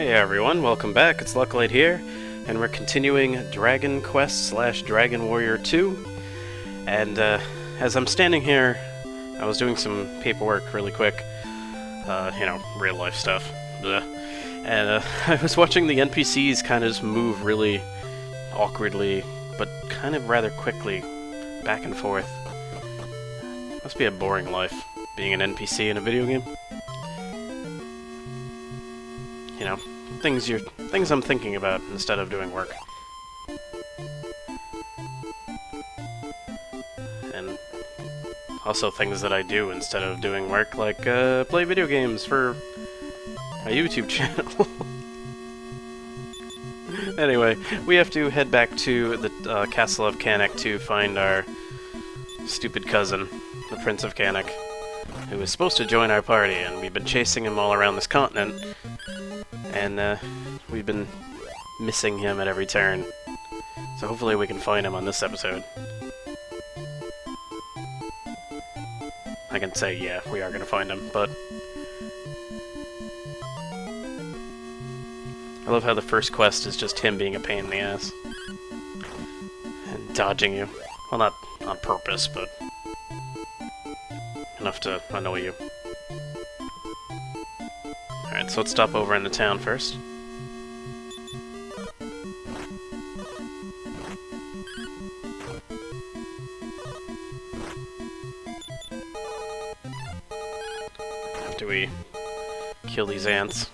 Hey everyone, welcome back. It's Lucklight here, and we're continuing Dragon Quest / Dragon Warrior 2. And as I'm standing here, I was doing some paperwork really quick, real life stuff. Blech. And I was watching the NPCs kind of just move really awkwardly, but kind of rather quickly, back and forth. Must be a boring life, being an NPC in a video game. You know, things I'm thinking about instead of doing work. And also things that I do instead of doing work, like play video games for my YouTube channel. Anyway, we have to head back to the Castle of Cannock to find our stupid cousin, the Prince of Cannock, who is supposed to join our party, and we've been chasing him all around this continent. And we've been missing him at every turn. So hopefully we can find him on this episode. I can say, yeah, we are going to find him, but... I love how the first quest is just him being a pain in the ass. And dodging you. Well, not on purpose, but... enough to annoy you. Alright, so let's stop over in the town first. After we kill these ants.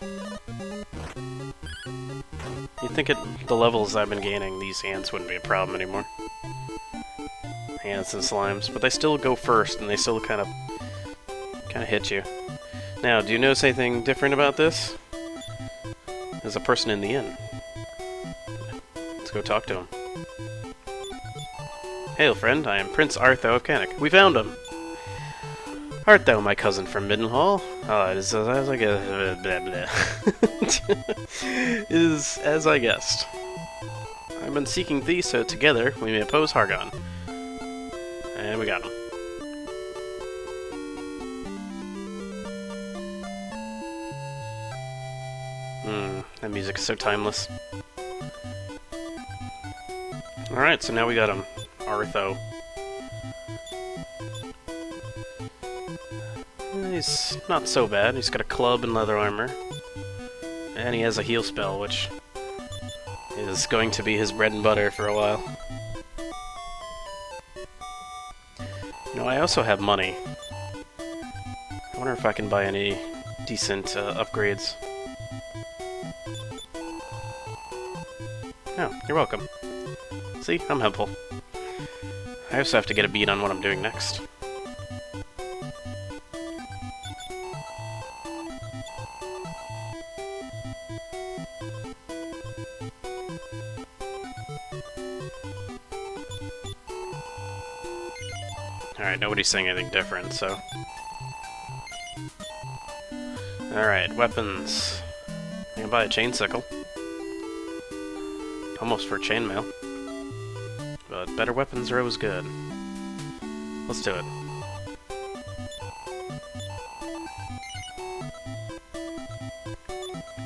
You'd think at the levels I've been gaining, these ants wouldn't be a problem anymore. Ants and slimes, but they still go first, and they still kind of hit you. Now, do you notice anything different about this? There's a person in the inn. Let's go talk to him. Hail, friend. I am Prince Artho of Cannock. We found him! Art thou my cousin from Middenhall? Ah, it is as I guessed. It is as I guessed. I've been seeking thee, so together we may oppose Hargon. And we got him. That music's so timeless. Alright, so now we got him. Artho. He's not so bad. He's got a club and leather armor. And he has a heal spell, which is going to be his bread and butter for a while. You know, I also have money. I wonder if I can buy any decent upgrades. Oh, you're welcome. See, I'm helpful. I also have to get a beat on what I'm doing next. Alright, nobody's saying anything different, so... Alright, weapons. I can buy a chain sickle. Almost for chainmail. But better weapons are always good. Let's do it.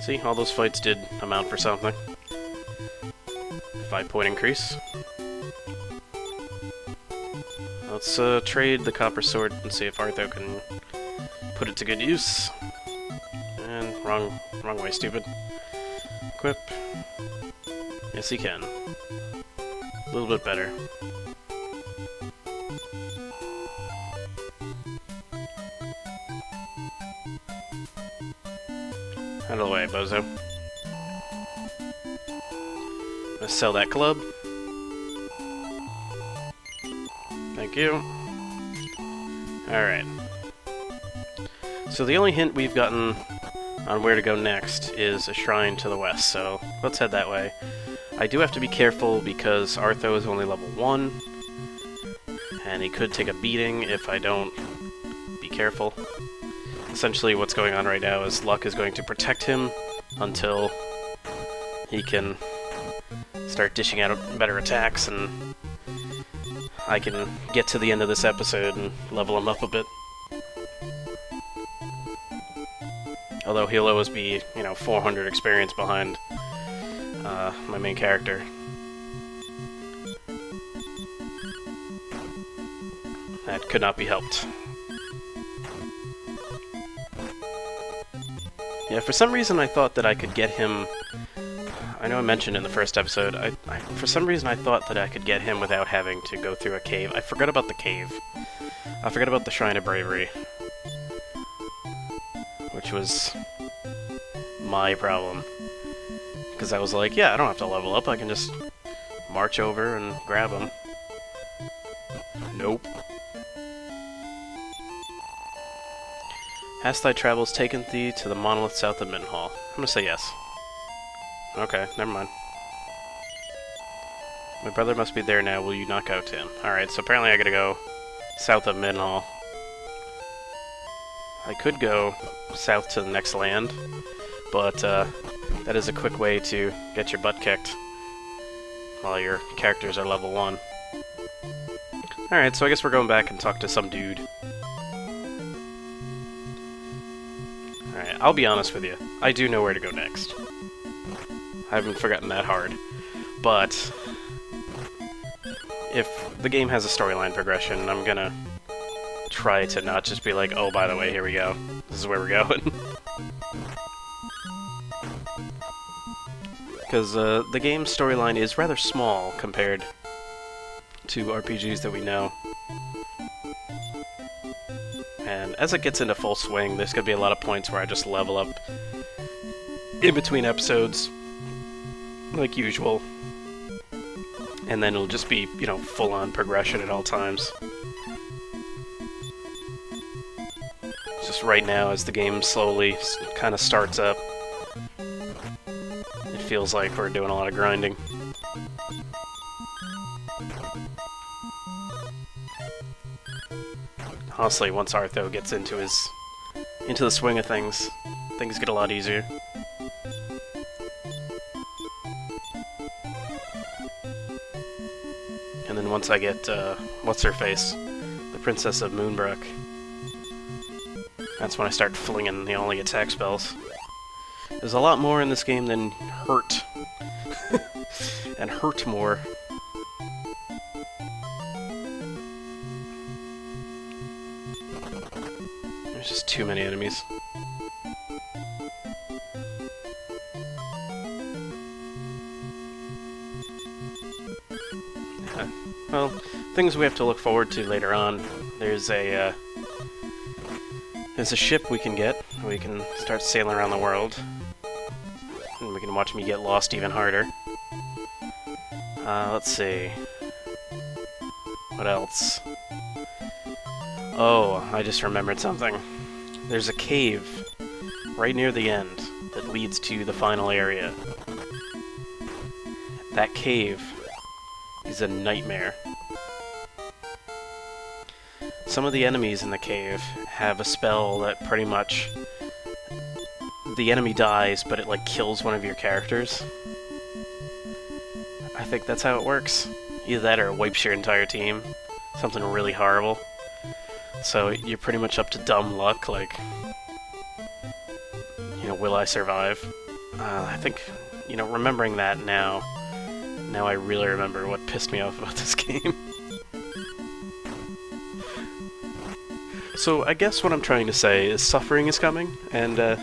See, all those fights did amount for something. 5-point increase. Let's trade the copper sword and see if Artho can put it to good use. And wrong way, stupid. Equip. Yes, he can. A little bit better. Out of the way, bozo. Let's sell that club. Thank you. Alright. So the only hint we've gotten on where to go next is a shrine to the west, so let's head that way. I do have to be careful because Artho is only level 1, and he could take a beating if I don't be careful. Essentially what's going on right now is Luck is going to protect him until he can start dishing out better attacks, and I can get to the end of this episode and level him up a bit. Although he'll always be, 400 experience behind my main character. That could not be helped. Yeah, for some reason I thought that I could get him... I know I mentioned in the first episode, for some reason I thought that I could get him without having to go through a cave. I forgot about the cave. I forgot about the Shrine of Bravery. Which was my problem. Because I was like, yeah, I don't have to level up, I can just march over and grab him. Nope. Hast thy travels taken thee to the monolith south of Middenhall? I'm gonna say yes. Okay, never mind. My brother must be there now, will you not go to him? Alright, so apparently I gotta go south of Middenhall. I could go south to the next land, but that is a quick way to get your butt kicked while your characters are level 1. Alright, so I guess we're going back and talk to some dude. Alright, I'll be honest with you. I do know where to go next. I haven't forgotten that hard. But if the game has a storyline progression, I'm gonna try to not just be like, oh, by the way, here we go. This is where we're going. Because the game's storyline is rather small compared to RPGs that we know. And as it gets into full swing, there's going to be a lot of points where I just level up in between episodes, like usual. And then it'll just be, full-on progression at all times. Just right now, as the game slowly kind of starts up, it feels like we're doing a lot of grinding. Honestly, once Artho gets into the swing of things, things get a lot easier. And then once I get, what's-her-face? The Princess of Moonbrook. That's when I start flinging the only attack spells. There's a lot more in this game than hurt. And hurt more. There's just too many enemies. Yeah. Well, things we have to look forward to later on. There's a ship we can get. We can start sailing around the world. And we can watch me get lost even harder. Let's see. What else? Oh, I just remembered something. There's a cave right near the end that leads to the final area. That cave is a nightmare. Some of the enemies in the cave have a spell that pretty much... the enemy dies, but it, kills one of your characters. I think that's how it works. Either that or it wipes your entire team. Something really horrible. So you're pretty much up to dumb luck, will I survive? I think, remembering that now I really remember what pissed me off about this game. So I guess what I'm trying to say is suffering is coming, and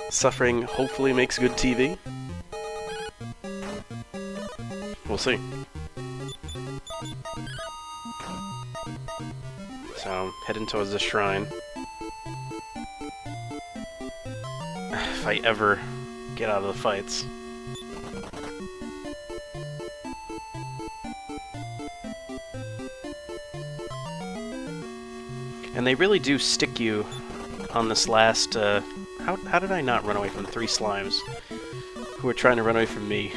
suffering hopefully makes good TV. We'll see. So I'm heading towards the shrine. If I ever get out of the fights. And they really do stick you on this last, how did I not run away from 3 slimes who were trying to run away from me?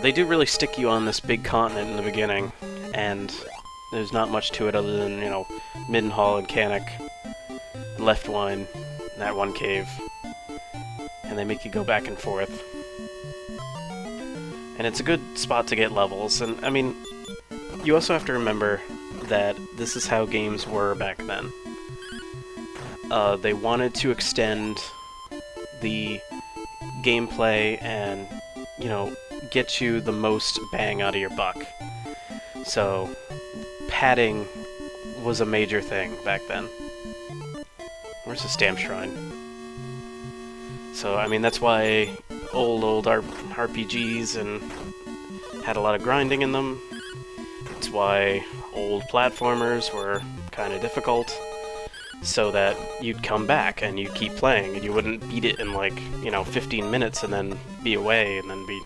They do really stick you on this big continent in the beginning, and there's not much to it other than, Middenhall and Cannock, and Leftwine, and that one cave. And they make you go back and forth. And it's a good spot to get levels, and, I mean, you also have to remember that this is how games were back then. they wanted to extend the gameplay and, you know, get you the most bang out of your buck. So, padding was a major thing back then. Where's the stamp shrine? So, I mean, that's why old RPGs and had a lot of grinding in them. It's why old platformers were kind of difficult, so that you'd come back and you'd keep playing, and you wouldn't beat it in, like, you know, 15 minutes and then be away and then be,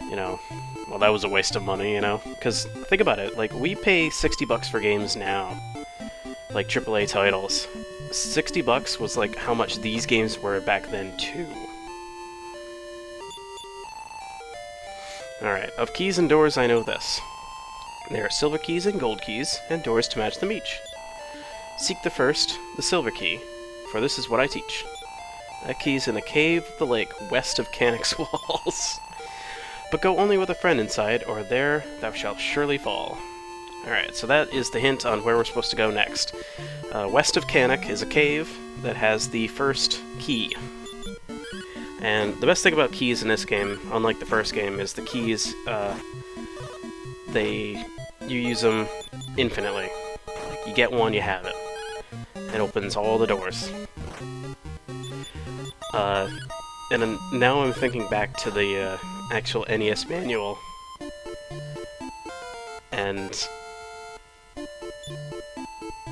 you know, well, that was a waste of money, you know? Because, think about it, like, we pay $60 for games now, like AAA titles. $60 was, like, how much these games were back then, too. Alright, of keys and doors, I know this. There are silver keys and gold keys, and doors to match them each. Seek the first, the silver key, for this is what I teach. That key is in the cave of the lake west of Cannock's walls. But go only with a friend inside, or there thou shalt surely fall. Alright, so that is the hint on where we're supposed to go next. West of Cannock is a cave that has the first key. And the best thing about keys in this game, unlike the first game, is the keys, you use them infinitely. Like, you get one, you have it. It opens all the doors. And then now I'm thinking back to the actual NES manual, and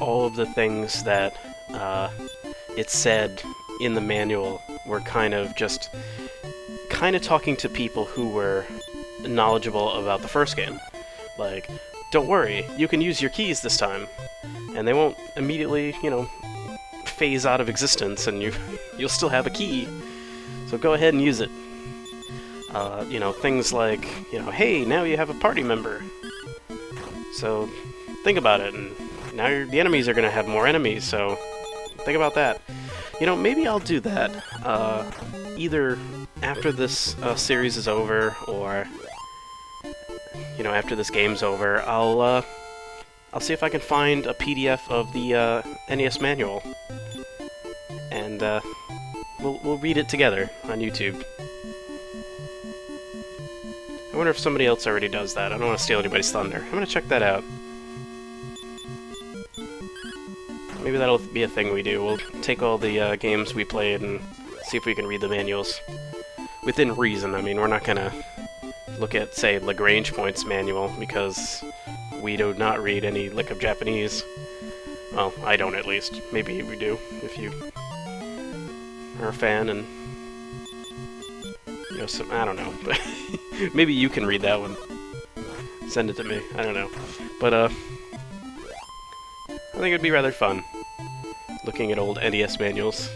all of the things that it said in the manual were kind of talking to people who were knowledgeable about the first game. Like, don't worry, you can use your keys this time, and they won't immediately, you know, phase out of existence, and you'll still have a key, so go ahead and use it. You know, things like, you know, hey, now you have a party member, so think about it, and now the enemies are going to have more enemies, so think about that. You know, maybe I'll do that, either after this series is over, or, you know, after this game's over. I'll see if I can find a PDF of the NES manual, and we'll read it together on YouTube. I wonder if somebody else already does that. I don't want to steal anybody's thunder. I'm gonna check that out. Maybe that'll be a thing we do. We'll take all the games we played and see if we can read the manuals. Within reason. I mean, we're not gonna look at, say, Lagrange points manual, because we do not read any lick of Japanese. Well, I don't, at least. Maybe we do, if you are a fan, and, you know, I don't know, but maybe you can read that one. Send it to me, I don't know. But, I think it'd be rather fun, looking at old NES manuals.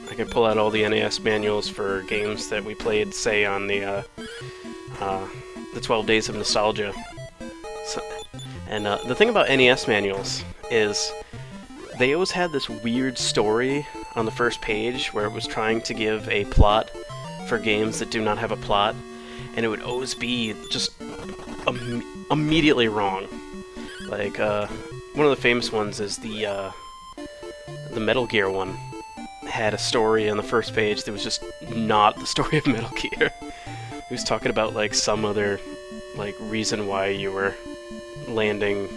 I could pull out all the NES manuals for games that we played, say, on the 12 Days of Nostalgia. So, and the thing about NES manuals is they always had this weird story on the first page where it was trying to give a plot for games that do not have a plot, and it would always be just immediately wrong. Like, one of the famous ones is the Metal Gear one. Had a story on the first page that was just not the story of Metal Gear. It was talking about, like, some other, like, reason why you were landing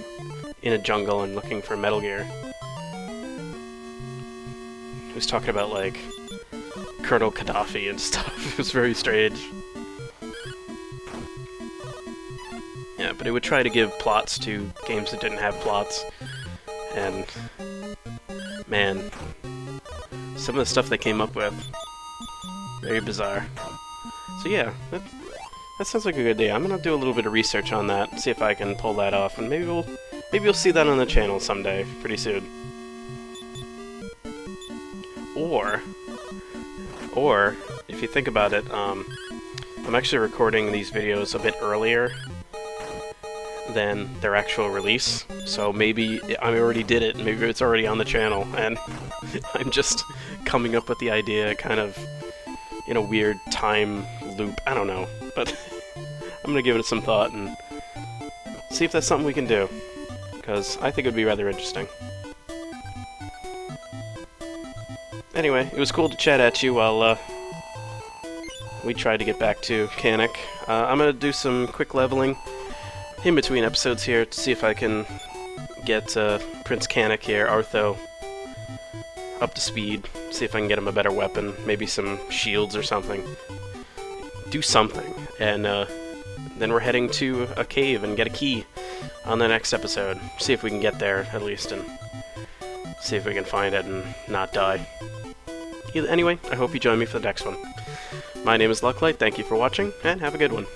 in a jungle and looking for Metal Gear. It was talking about, like, Colonel Gaddafi and stuff. It was very strange. Yeah, but it would try to give plots to games that didn't have plots. And, man, some of the stuff they came up with, very bizarre. So yeah, that sounds like a good idea. I'm gonna do a little bit of research on that, see if I can pull that off, and maybe you'll see that on the channel someday, pretty soon. Or if you think about it, I'm actually recording these videos a bit earlier than their actual release, so maybe I already did it, maybe it's already on the channel, and I'm just coming up with the idea kind of in a weird time loop. I don't know, but I'm gonna give it some thought and see if that's something we can do. because I think it would be rather interesting. Anyway, it was cool to chat at you while we tried to get back to Cannock. I'm going to do some quick leveling in between episodes here to see if I can get Prince Cannock here, Artho, up to speed, see if I can get him a better weapon, maybe some shields or something. Do something, and then we're heading to a cave and get a key on the next episode. See if we can get there, at least, and see if we can find it and not die. Anyway, I hope you join me for the next one. My name is Lucklight, thank you for watching, and have a good one.